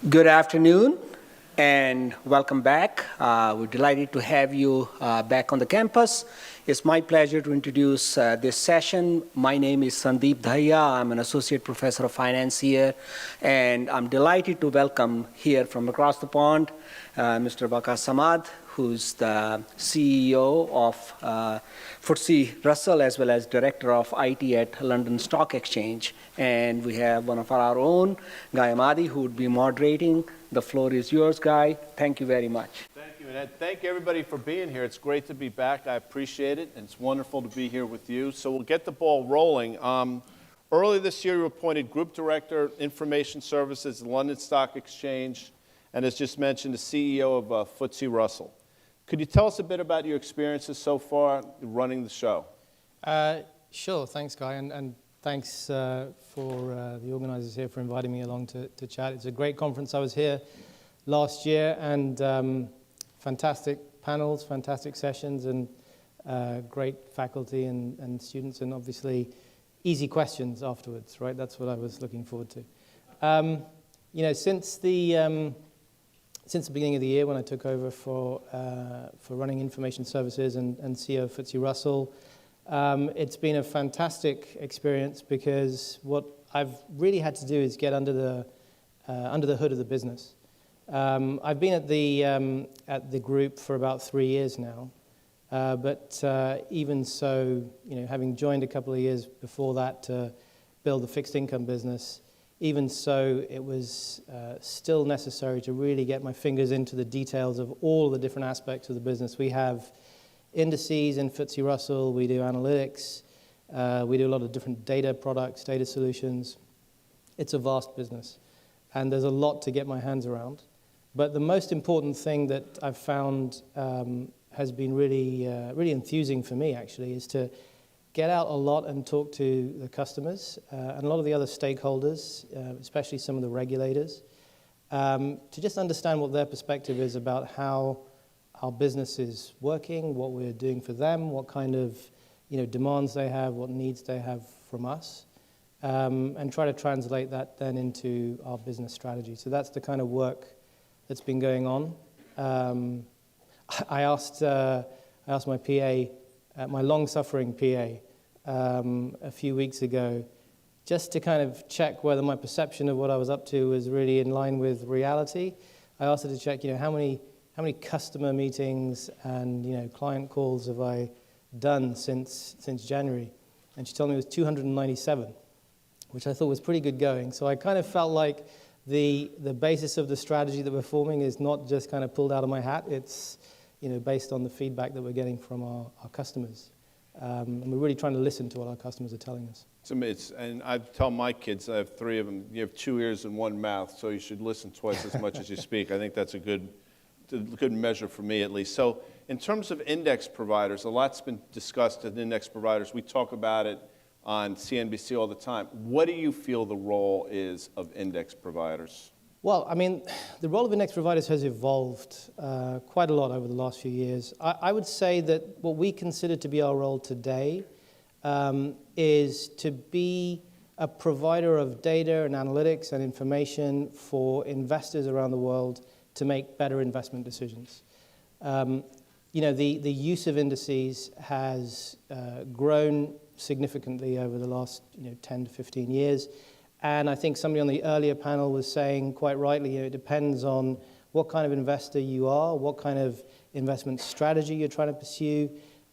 Good afternoon and welcome back. We're delighted to have you back on the campus. It's my pleasure to introduce this session. My name is Sandeep Dhaya. I'm an associate professor of finance here, and I'm delighted to welcome here from across the pond Mr. Waqas Samad, who's the CEO of FTSE Russell as well as Director of IT at London Stock Exchange. And we have one of our own, Guy Adami, who would be moderating. The floor is yours, Guy. Thank you very much. Thank you, and thank everybody for being here. It's great to be back. I appreciate it, and it's wonderful to be here with you. So we'll get the ball rolling. Early this year, you were appointed Group Director, Information Services, London Stock Exchange, and as just mentioned, the CEO of FTSE Russell. Could you tell us a bit about your experiences so far running the show? Sure, thanks, Guy, and thanks for the organizers here for inviting me along to chat. It's a great conference. I was here last year, and fantastic panels, fantastic sessions, and great faculty and students, and obviously easy questions afterwards, right? That's what I was looking forward to. Since the beginning of the year, when I took over for running information services and CEO of FTSE Russell, it's been a fantastic experience because what I've really had to do is get under the hood of the business. I've been at the group for about 3 years now, but even so, having joined a couple of years before that to build the fixed income business, even so, it was still necessary to really get my fingers into the details of all the different aspects of the business. We have indices in FTSE Russell, we do analytics, we do a lot of different data products, data solutions. It's a vast business, and there's a lot to get my hands around. But the most important thing that I've found has been really enthusing for me, actually, is to get out a lot and talk to the customers and a lot of the other stakeholders, especially some of the regulators, to just understand what their perspective is about how our business is working, what we're doing for them, what kind of demands they have, what needs they have from us, and try to translate that then into our business strategy. So that's the kind of work that's been going on. I asked my PA, my long-suffering PA, a few weeks ago, just to kind of check whether my perception of what I was up to was really in line with reality. I asked her to check, how many customer meetings and client calls have I done since January, and she told me it was 297, which I thought was pretty good going. So I kind of felt like the basis of the strategy that we're forming is not just kind of pulled out of my hat. It's based on the feedback that we're getting from our customers. And we're really trying to listen to what our customers are telling us. And I tell my kids, I have 3 of them, you have 2 ears and 1 mouth, so you should listen twice as much as you speak. I think that's a good measure for me, at least. So in terms of index providers, a lot's been discussed in index providers. We talk about it on CNBC all the time. What do you feel the role is of index providers? Well, I mean, the role of index providers has evolved quite a lot over the last few years. I would say that what we consider to be our role today is to be a provider of data and analytics and information for investors around the world to make better investment decisions. The use of indices has grown significantly over the last 10 to 15 years. And I think somebody on the earlier panel was saying quite rightly, it depends on what kind of investor you are, what kind of investment strategy you're trying to pursue,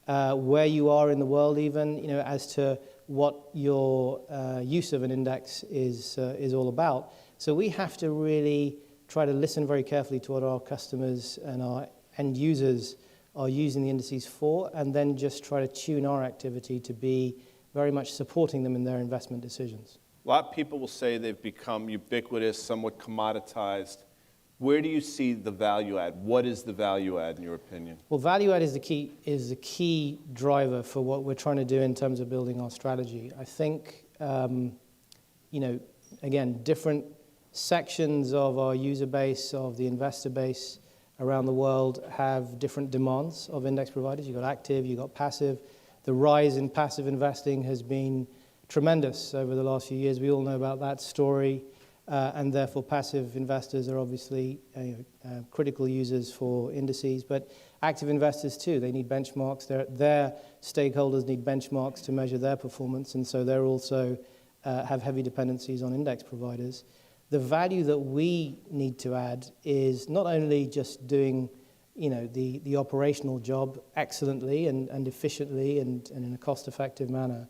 where you are in the world even, as to what your use of an index is all about. So we have to really try to listen very carefully to what our customers and our end users are using the indices for, and then just try to tune our activity to be very much supporting them in their investment decisions. A lot of people will say they've become ubiquitous, somewhat commoditized. Where do you see the value add? What is the value add in your opinion? Well, value add is the key driver for what we're trying to do in terms of building our strategy. I think, again, different sections of our user base, of the investor base around the world have different demands of index providers. You've got active, you've got passive. The rise in passive investing has been tremendous over the last few years. We all know about that story. and therefore passive investors are obviously critical users for indices, but active investors too. They need benchmarks. Their stakeholders need benchmarks to measure their performance, and so they're also have heavy dependencies on index providers. The value that we need to add is not only just doing the operational job excellently and efficiently and in a cost-effective manner,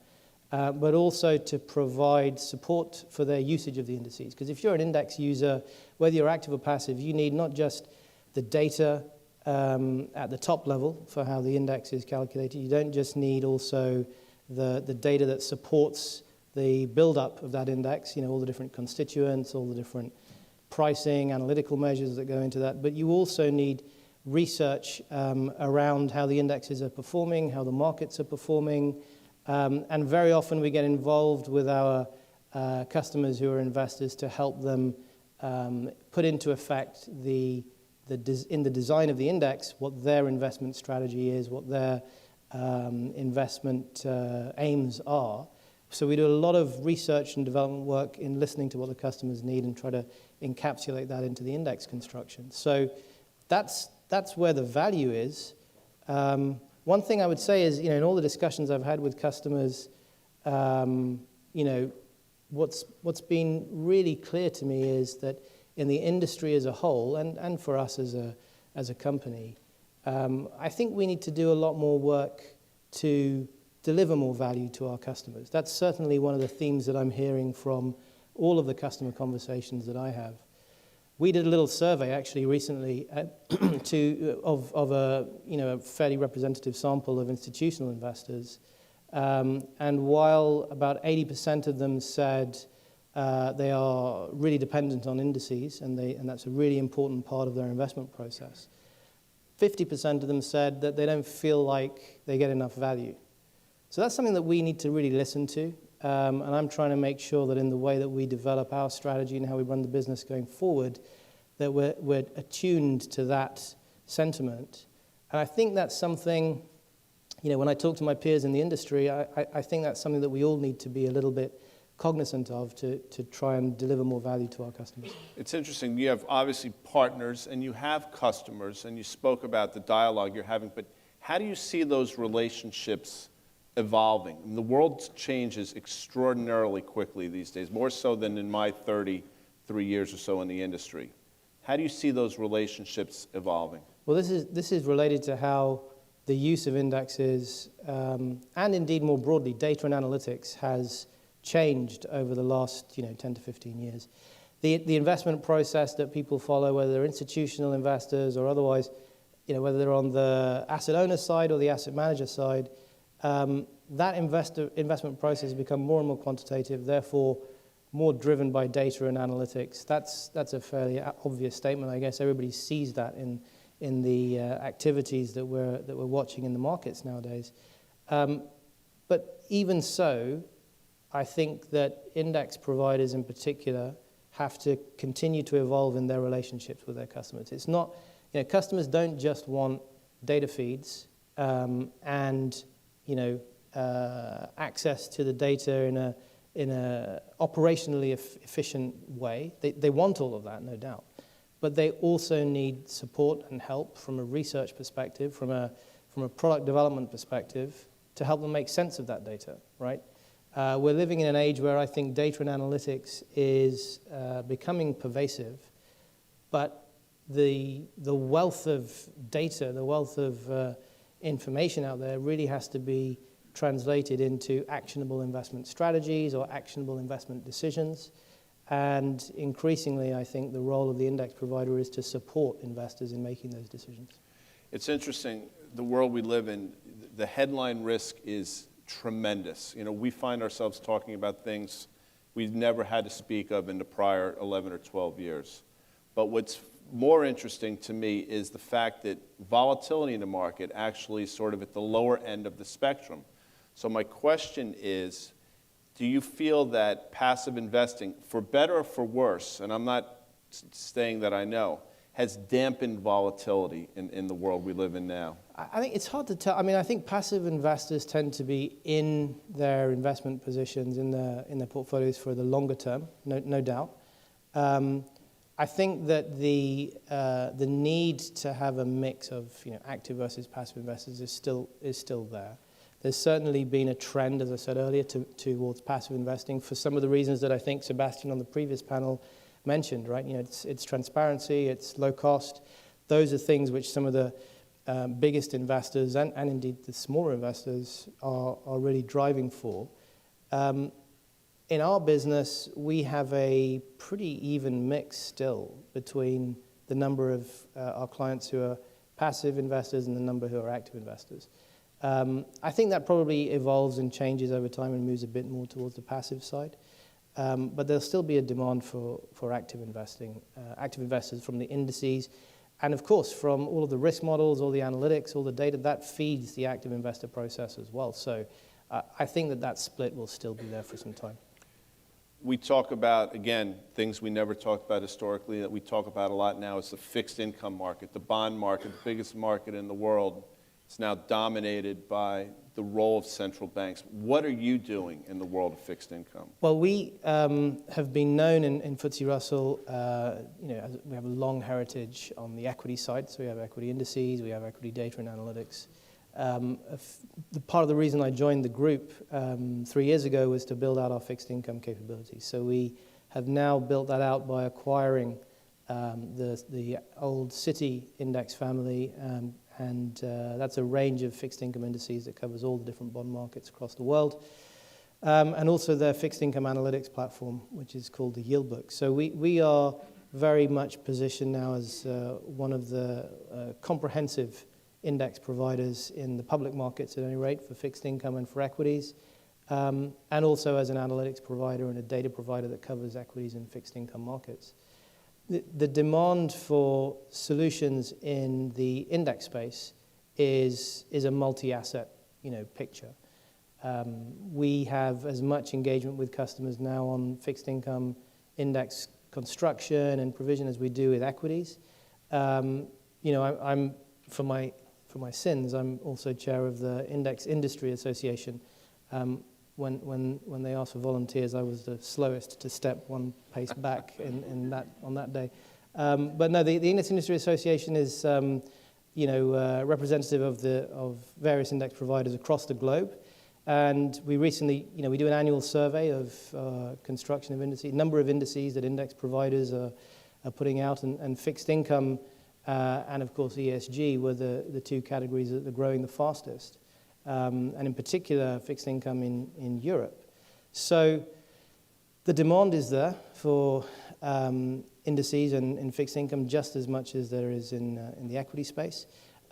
but also to provide support for their usage of the indices. Because if you're an index user, whether you're active or passive, you need not just the data at the top level for how the index is calculated. You don't just need also the data that supports the build-up of that index, all the different constituents, all the different pricing, analytical measures that go into that, but you also need research around how the indexes are performing, how the markets are performing, and very often we get involved with our customers who are investors to help them put into effect in the design of the index what their investment strategy is, what their investment aims are. So we do a lot of research and development work in listening to what the customers need and try to encapsulate that into the index construction. So that's where the value is. One thing I would say is, in all the discussions I've had with customers, what's been really clear to me is that in the industry as a whole, and for us as a company, I think we need to do a lot more work to deliver more value to our customers. That's certainly one of the themes that I'm hearing from all of the customer conversations that I have. We did a little survey actually recently of a fairly representative sample of institutional investors, and while about 80% of them said they are really dependent on indices and that's a really important part of their investment process, 50% of them said that they don't feel like they get enough value. So that's something that we need to really listen to, and I'm trying to make sure that in the way that we develop our strategy and how we run the business going forward, that we're attuned to that sentiment. And I think that's something, when I talk to my peers in the industry, I think that's something that we all need to be a little bit cognizant of to try and deliver more value to our customers. It's interesting. You have obviously partners and you have customers, and you spoke about the dialogue you're having, but how do you see those relationships evolving? And the world changes extraordinarily quickly these days, more so than in my 33 years or so in the industry. How do you see those relationships evolving? Well, this is related to how the use of indexes, and indeed more broadly, data and analytics has changed over the last 10 to 15 years. The investment process that people follow, whether they're institutional investors or otherwise, whether they're on the asset owner side or the asset manager side, that investment process has become more and more quantitative, therefore more driven by data and analytics. That's a fairly obvious statement. I guess everybody sees that in the activities that we're watching in the markets nowadays. But even so, I think that index providers in particular have to continue to evolve in their relationships with their customers. It's not, customers don't just want data feeds and access to the data in a operationally efficient way. They want all of that, no doubt. But they also need support and help from a research perspective, from a product development perspective, to help them make sense of that data, right? We're living in an age where I think data and analytics is becoming pervasive, but the wealth of data, the wealth of information out there really has to be translated into actionable investment strategies or actionable investment decisions. And increasingly, I think the role of the index provider is to support investors in making those decisions. It's interesting, the world we live in, the headline risk is tremendous. We find ourselves talking about things we've never had to speak of in the prior 11 or 12 years. But what's more interesting to me is the fact that volatility in the market actually is sort of at the lower end of the spectrum. So my question is, do you feel that passive investing, for better or for worse, and I'm not saying that I know, has dampened volatility in the world we live in now? I think it's hard to tell. I mean, I think passive investors tend to be in their investment positions, in their portfolios for the longer term, no doubt. I think that the need to have a mix of active versus passive investors is still there. There's certainly been a trend, as I said earlier, towards passive investing for some of the reasons that I think Sebastian on the previous panel mentioned. Right? It's transparency, it's low cost. Those are things which some of the biggest investors and indeed the smaller investors are really driving for. In our business, we have a pretty even mix still between the number of our clients who are passive investors and the number who are active investors. I think that probably evolves and changes over time and moves a bit more towards the passive side. But there'll still be a demand for active investing, active investors from the indices, and of course from all of the risk models, all the analytics, all the data that feeds the active investor process as well. So I think that split will still be there for some time. We talk about, again, things we never talked about historically that we talk about a lot now is the fixed income market, the bond market, the biggest market in the world. It's now dominated by the role of central banks. What are you doing in the world of fixed income? Well, we have been known in FTSE Russell, we have a long heritage on the equity side. So we have equity indices, we have equity data and analytics. Part of the reason I joined the group 3 years ago was to build out our fixed income capabilities. So we have now built that out by acquiring the old Citi index family, and that's a range of fixed income indices that covers all the different bond markets across the world, and also their fixed income analytics platform, which is called the Yield Book. So we are very much positioned now as one of the comprehensive index providers in the public markets at any rate for fixed income and for equities, and also as an analytics provider and a data provider that covers equities and fixed income markets. The demand for solutions in the index space is a multi-asset picture. We have as much engagement with customers now on fixed income index construction and provision as we do with equities. I'm for my sins, I'm also chair of the Index Industry Association. When they asked for volunteers, I was the slowest to step one pace back on that day. But no, the Index Industry Association is representative of various index providers across the globe. And we recently, we do an annual survey of construction of indices, number of indices that index providers are putting out, and fixed income and of course ESG were the two categories that are growing the fastest, and in particular fixed income in Europe. So the demand is there for indices and fixed income just as much as there is in the equity space.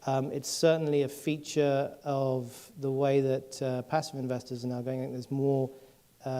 It's certainly a feature of the way that passive investors are now going. I think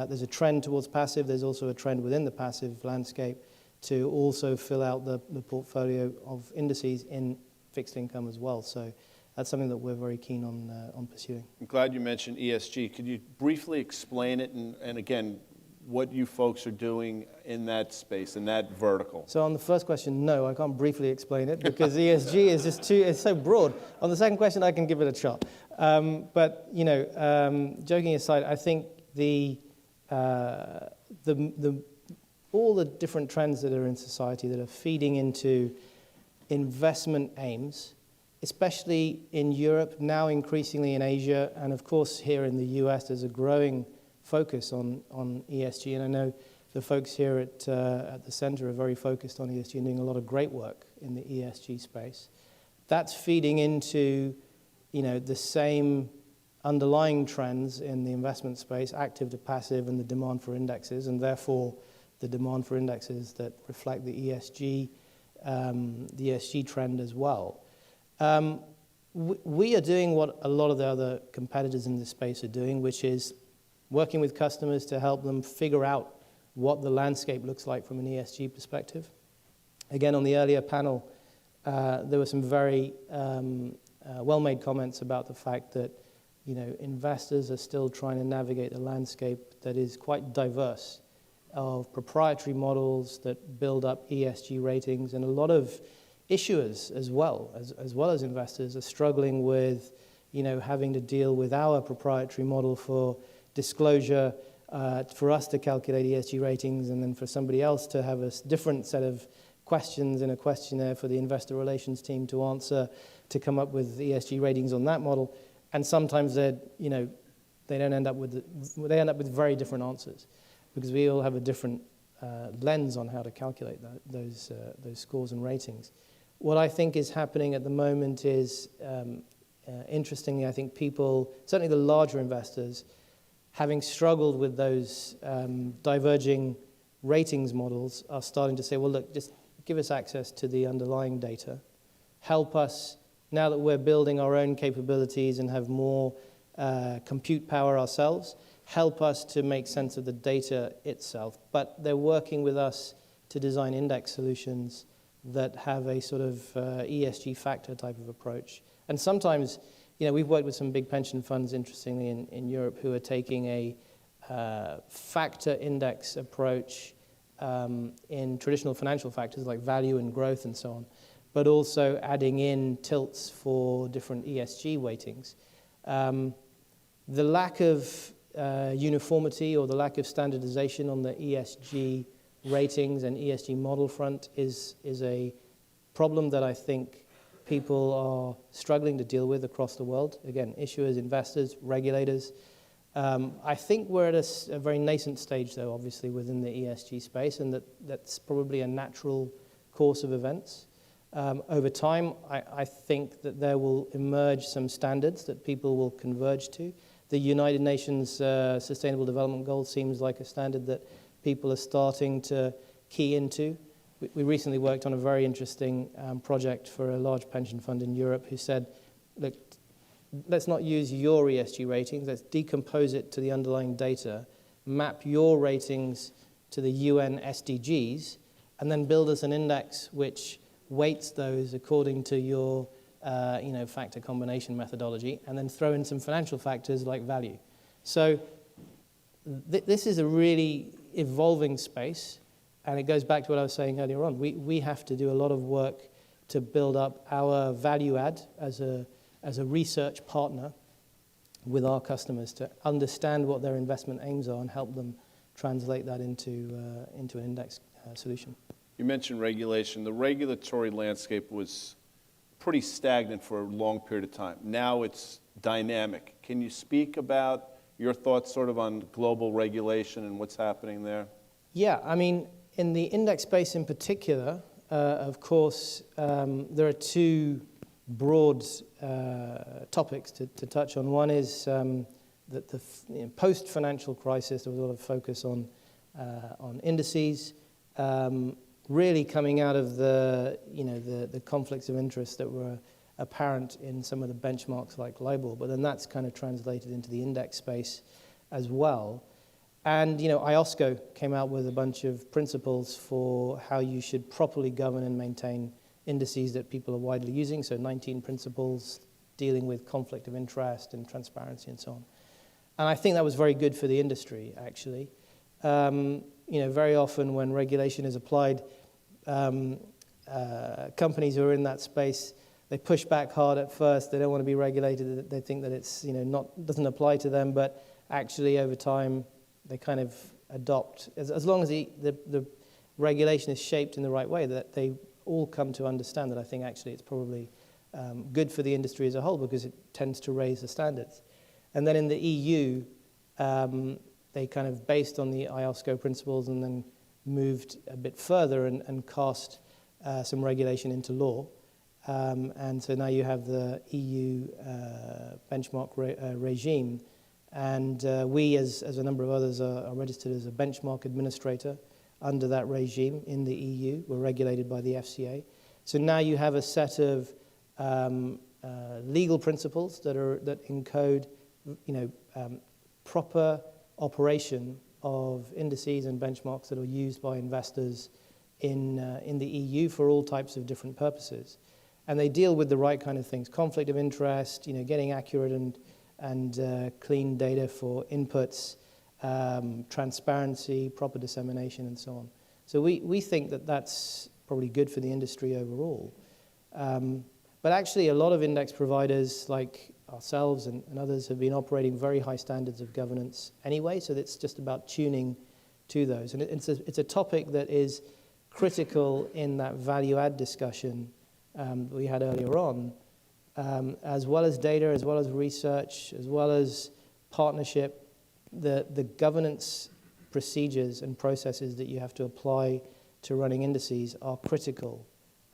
there's a trend towards passive. There's also a trend within the passive landscape to also fill out the portfolio of indices in fixed income as well. So that's something that we're very keen on pursuing. I'm glad you mentioned ESG. Could you briefly explain it and again, what you folks are doing in that space, in that vertical? So on the first question, no, I can't briefly explain it because ESG is it's so broad. On the second question, I can give it a shot. But joking aside, I think all the different trends that are in society that are feeding into investment aims, especially in Europe, now increasingly in Asia, and of course here in the US, there's a growing focus on ESG. And I know the folks here at the center are very focused on ESG and doing a lot of great work in the ESG space. That's feeding into the same underlying trends in the investment space, active to passive, and the demand for indexes, and therefore the demand for indexes that reflect the ESG trend as well. We are doing what a lot of the other competitors in this space are doing, which is working with customers to help them figure out what the landscape looks like from an ESG perspective. Again, on the earlier panel, there were some very well-made comments about the fact that investors are still trying to navigate the landscape that is quite diverse of proprietary models that build up ESG ratings, and a lot of issuers as well as investors are struggling with having to deal with our proprietary model for disclosure for us to calculate ESG ratings and then for somebody else to have a different set of questions in a questionnaire for the investor relations team to answer to come up with ESG ratings on that model. And sometimes they end up with very different answers because we all have a different lens on how to calculate those scores and ratings. What I think is happening at the moment is, interestingly, I think people, certainly the larger investors, having struggled with those diverging ratings models, are starting to say, well, look, just give us access to the underlying data. Help us, now that we're building our own capabilities and have more compute power ourselves, help us to make sense of the data itself. But they're working with us to design index solutions that have a sort of ESG factor type of approach. And sometimes, we've worked with some big pension funds, interestingly, in Europe, who are taking a factor index approach in traditional financial factors like value and growth and so on, but also adding in tilts for different ESG weightings. The lack of uniformity or the lack of standardization on the ESG ratings and ESG model front is a problem that I think people are struggling to deal with across the world. Again, issuers, investors, regulators. I think we're at a very nascent stage, though, obviously, within the ESG space, and that's probably a natural course of events. Over time, I think that there will emerge some standards that people will converge to. The United Nations Sustainable Development Goals seems like a standard that people are starting to key into. We recently worked on a very interesting project for a large pension fund in Europe who said, look, let's not use your ESG ratings, let's decompose it to the underlying data, map your ratings to the UN SDGs, and then build us an index which weights those according to your factor combination methodology, and then throw in some financial factors like value. So this is a really evolving space, and it goes back to what I was saying earlier on. We have to do a lot of work to build up our value add as a research partner with our customers to understand what their investment aims are and help them translate that into an index solution. You mentioned regulation. The regulatory landscape was pretty stagnant for a long period of time. Now it's dynamic. Can you speak about your thoughts sort of on global regulation and what's happening there? Yeah, I mean, in the index space in particular, of course, there are two broad topics to touch on. One is that the post-financial crisis, there was a lot of focus on indices, really coming out of the conflicts of interest that were apparent in some of the benchmarks like LIBOR, but then that's kind of translated into the index space as well. And, IOSCO came out with a bunch of principles for how you should properly govern and maintain indices that people are widely using, so 19 principles dealing with conflict of interest and transparency and so on. And I think that was very good for the industry, actually. Very often when regulation is applied, companies who are in that space, they push back hard at first. They don't want to be regulated. They think that it's doesn't apply to them. But actually, over time, they kind of adopt, as long as the regulation is shaped in the right way, that they all come to understand that I think actually it's probably good for the industry as a whole because it tends to raise the standards. And then in the EU, they kind of based on the IOSCO principles and then moved a bit further and cast some regulation into law. And so now you have the EU benchmark regime. And we, as a number of others, are registered as a benchmark administrator under that regime in the EU. We're regulated by the FCA. So now you have a set of legal principles that encode, proper operation of indices and benchmarks that are used by investors in the EU for all types of different purposes. And they deal with the right kind of things: conflict of interest, getting accurate and clean data for inputs, transparency, proper dissemination, and so on. So we think that that's probably good for the industry overall. But actually, a lot of index providers like ourselves and others have been operating very high standards of governance anyway, so it's just about tuning to those. And it's a topic that is critical in that value add discussion that we had earlier on, as well as data, as well as research, as well as partnership. The governance procedures and processes that you have to apply to running indices are critical.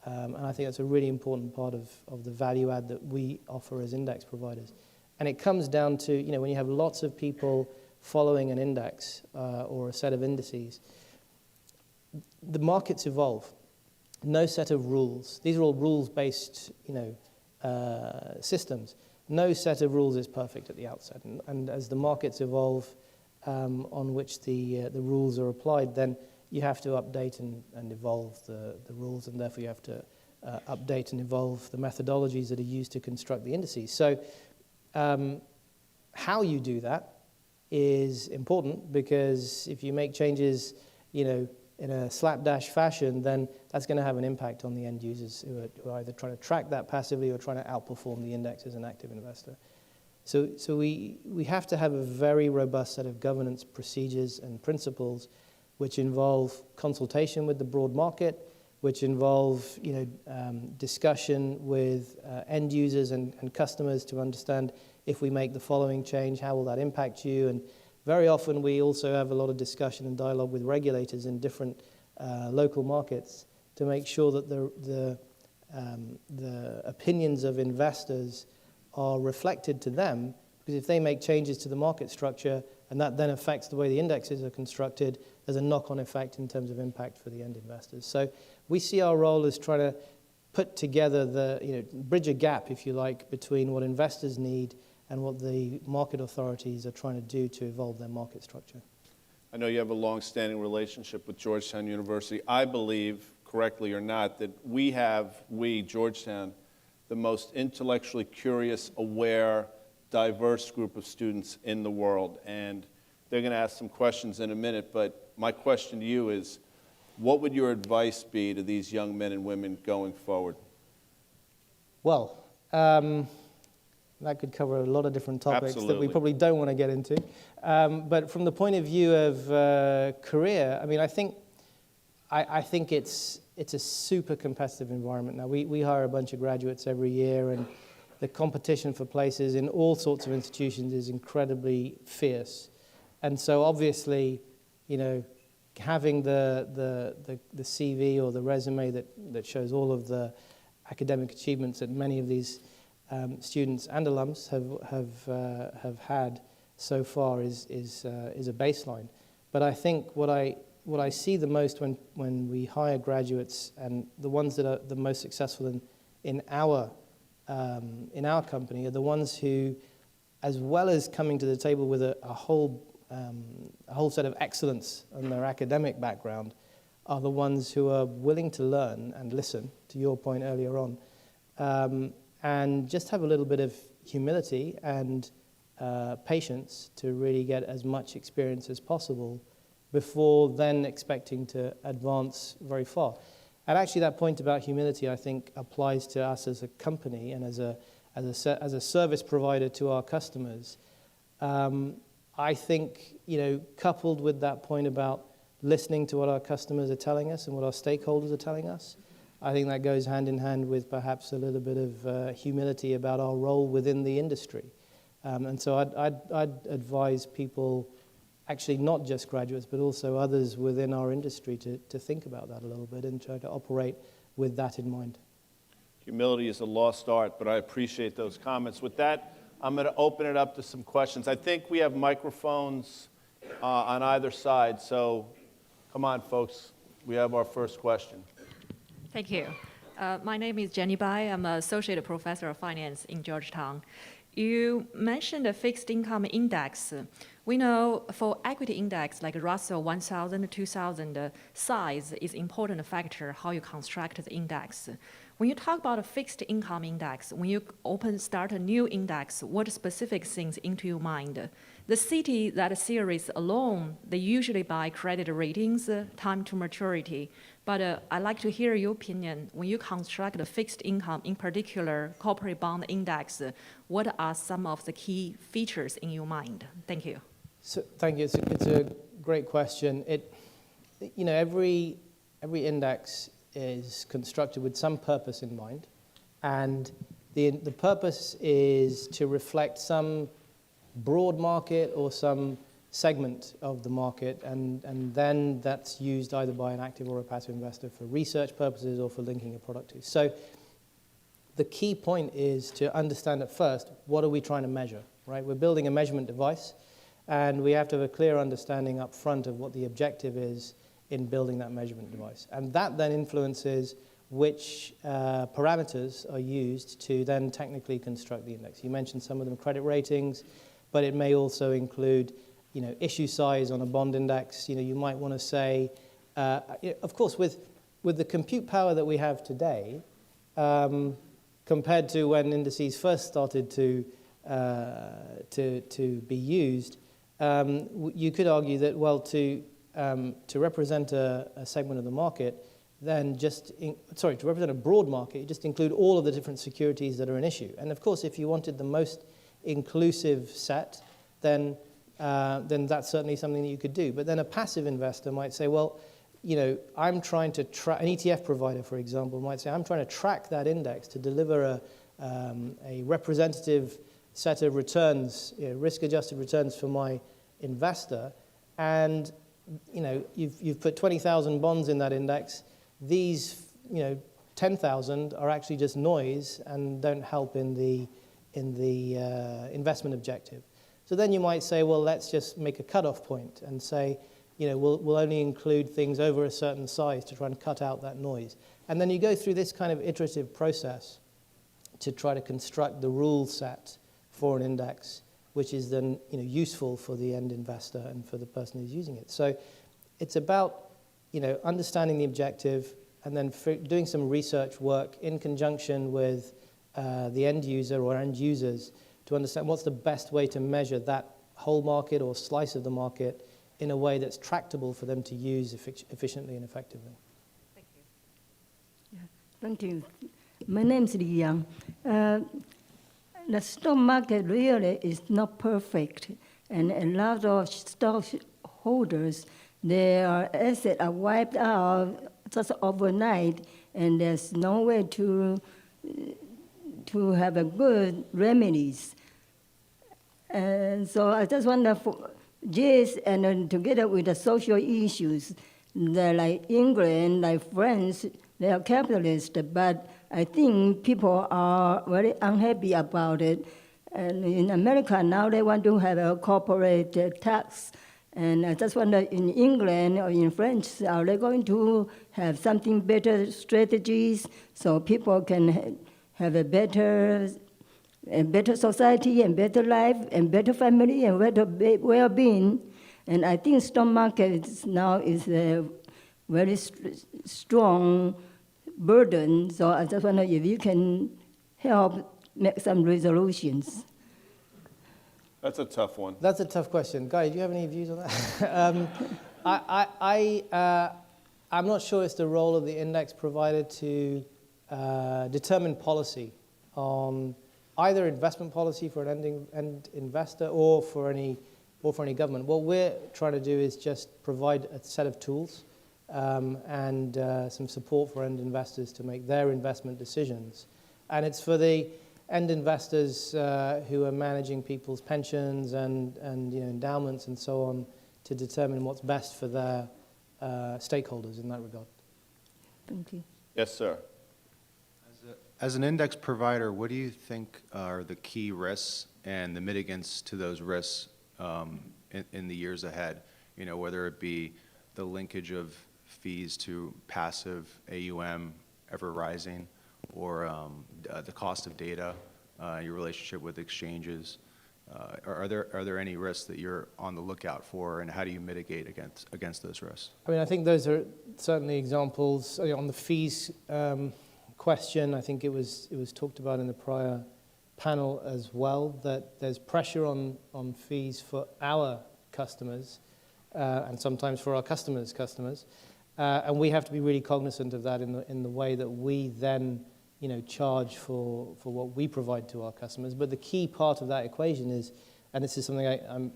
And I think that's a really important part of the value add that we offer as index providers. And it comes down to, you know, when you have lots of people following an index or a set of indices, the markets evolve. No set of rules. These are all rules-based, you know, systems. No set of rules is perfect at the outset. And as the markets evolve on which the rules are applied, then you have to update and evolve the rules, and therefore you have to update and evolve the methodologies that are used to construct the indices. So how you do that is important, because if you make changes, you know, in a slapdash fashion, then that's going to have an impact on the end users who are either trying to track that passively or trying to outperform the index as an active investor. So we have to have a very robust set of governance procedures and principles which involve consultation with the broad market, which involve, you know, discussion with end users and customers to understand, if we make the following change, how will that impact you? And very often we also have a lot of discussion and dialogue with regulators in different local markets to make sure that the opinions of investors are reflected to them, because if they make changes to the market structure and that then affects the way the indexes are constructed, there's a knock-on effect in terms of impact for the end investors. So we see our role as trying to put together bridge a gap, if you like, between what investors need and what the market authorities are trying to do to evolve their market structure. I know you have a long-standing relationship with Georgetown University. I believe, correctly or not, that we, Georgetown, the most intellectually curious, aware, diverse group of students in the world. And they're going to ask some questions in a minute, but my question to you is, what would your advice be to these young men and women going forward? Well, that could cover a lot of different topics Absolutely. that we probably don't want to get into. But from the point of view of career, I mean, I think it's a super competitive environment now. We hire a bunch of graduates every year, and the competition for places in all sorts of institutions is incredibly fierce. And so obviously, you know, having the CV or the resume that shows all of the academic achievements that many of these students and alums have had so far is a baseline. But I think what I see the most when we hire graduates, and the ones that are the most successful in our company, are the ones who, as well as coming to the table with a whole set of excellence in their academic background, are the ones who are willing to learn and listen, to your point earlier on, and just have a little bit of humility and patience to really get as much experience as possible before then expecting to advance very far. And actually that point about humility, I think, applies to us as a company and as a service provider to our customers. I think, you know, coupled with that point about listening to what our customers are telling us and what our stakeholders are telling us, I think that goes hand in hand with perhaps a little bit of humility about our role within the industry. And so I'd advise people, actually not just graduates, but also others within our industry, to think about that a little bit and try to operate with that in mind. Humility is a lost art, but I appreciate those comments. With that, I'm going to open it up to some questions. I think we have microphones on either side, so come on, folks. We have our first question. Thank you. My name is Jenny Bai. I'm an associate professor of finance in Georgetown. You mentioned a fixed income index. We know for equity index like Russell 1000, 2000, size is important factor how you construct the index. When you talk about a fixed income index, when you start a new index, what specific things into your mind? The city, that series alone, they usually buy credit ratings, time to maturity. But I'd like to hear your opinion. When you construct a fixed income, in particular corporate bond index, what are some of the key features in your mind? Thank you. So, thank you. It's a great question. Every index is constructed with some purpose in mind, and the purpose is to reflect some broad market or some segment of the market, and then that's used either by an active or a passive investor for research purposes or for linking a product to. So the key point is to understand at first, what are we trying to measure, right? We're building a measurement device, and we have to have a clear understanding up front of what the objective is in building that measurement device. And that then influences which parameters are used to then technically construct the index. You mentioned some of them, credit ratings, but it may also include issue size on a bond index. You might want to say, of course, with the compute power that we have today, compared to when indices first started to be used, you could argue that, well, to represent a segment of the market, then to represent a broad market, you just include all of the different securities that are an issue. And of course, if you wanted the most inclusive set, then that's certainly something that you could do. But then a passive investor might say, well, I'm trying to track, an ETF provider, for example, might say, I'm trying to track that index to deliver a representative set of returns, risk-adjusted returns for my investor. And, you've put 20,000 bonds in that index. These, 10,000 are actually just noise and don't help in the investment objective. So then you might say, well, let's just make a cutoff point and say, we'll only include things over a certain size to try and cut out that noise. And then you go through this kind of iterative process to try to construct the rule set for an index, which is then useful for the end investor and for the person who's using it. So it's about understanding the objective and then doing some research work in conjunction with the end user or end users to understand what's the best way to measure that whole market or slice of the market in a way that's tractable for them to use efficiently and effectively. Thank you. Yeah, thank you. My name is Li Yang. The stock market really is not perfect, and a lot of stockholders, their assets are wiped out just overnight, and there's no way to have a good remedies. And so I just wonder, yes, and then together with the social issues, like England, like France, they are capitalist, but I think people are very unhappy about it. And in America now they want to have a corporate tax. And I just wonder, in England or in France, are they going to have something better strategies so people can have a better society and better life and better family and better well-being? And I think stock market now is a very strong burden. So I just wonder if you can help make some resolutions. That's a tough one. That's a tough question. Guy, do you have any views on that? I'm not sure it's the role of the index provider to determine policy on either investment policy for an end investor or for any government. What we're trying to do is just provide a set of tools and some support for end investors to make their investment decisions. And it's for the end investors who are managing people's pensions and endowments and so on to determine what's best for their stakeholders in that regard. Thank you. Yes, sir. As an index provider, what do you think are the key risks and the mitigants to those risks in the years ahead? Whether it be the linkage of fees to passive AUM ever rising, or the cost of data, your relationship with exchanges. Are there any risks that you're on the lookout for, and how do you mitigate against those risks? I mean, I think those are certainly examples. On the fees question, I think it was talked about in the prior panel as well, that there's pressure on fees for our customers, and sometimes for our customers' customers. And we have to be really cognizant of that in the way that we then, charge for what we provide to our customers. But the key part of that equation is, and this is something I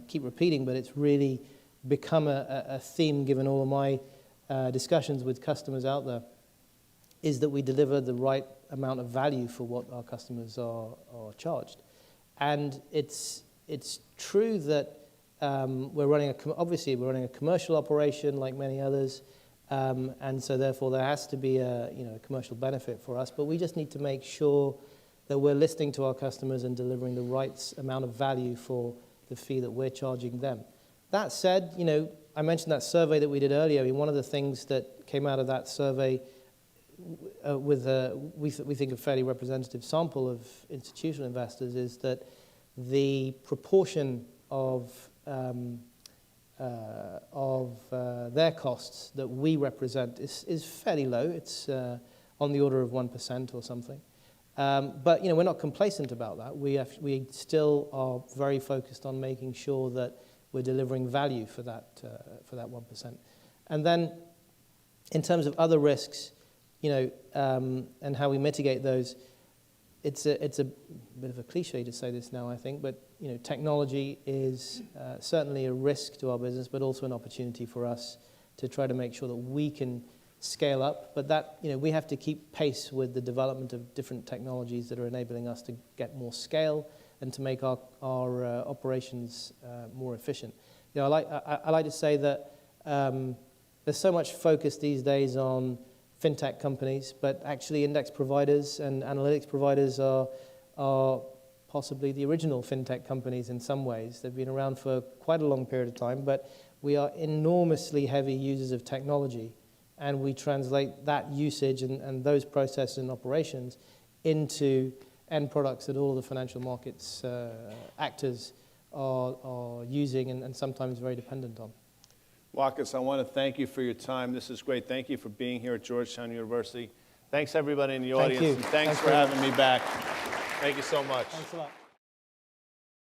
keep repeating, but it's really become a theme given all of my discussions with customers out there, is that we deliver the right amount of value for what our customers are charged. And it's true that we're running a commercial operation like many others, and so therefore there has to be a commercial benefit for us. But we just need to make sure that we're listening to our customers and delivering the right amount of value for the fee that we're charging them. That said, I mentioned that survey that we did earlier. I mean, one of the things that came out of that survey with we think a fairly representative sample of institutional investors is that the proportion of their costs that we represent is fairly low. It's on the order of 1% or something. But we're not complacent about that. We still are very focused on making sure that we're delivering value for that 1%. And then, in terms of other risks, and how we mitigate those, it's a bit of a cliche to say this now, I think, but technology is certainly a risk to our business, but also an opportunity for us to try to make sure that we can scale up. But that we have to keep pace with the development of different technologies that are enabling us to get more scale and to make our operations more efficient. I like to say that there's so much focus these days on fintech companies, but actually index providers and analytics providers are possibly the original fintech companies in some ways. They've been around for quite a long period of time, but we are enormously heavy users of technology, and we translate that usage and those processes and operations into end products that all the financial markets actors are using and sometimes very dependent on. Waqas, I want to thank you for your time. This is great. Thank you for being here at Georgetown University. Thanks, everybody in the audience. Thank you. And thanks for having me back. Thank you so much. Thanks a lot.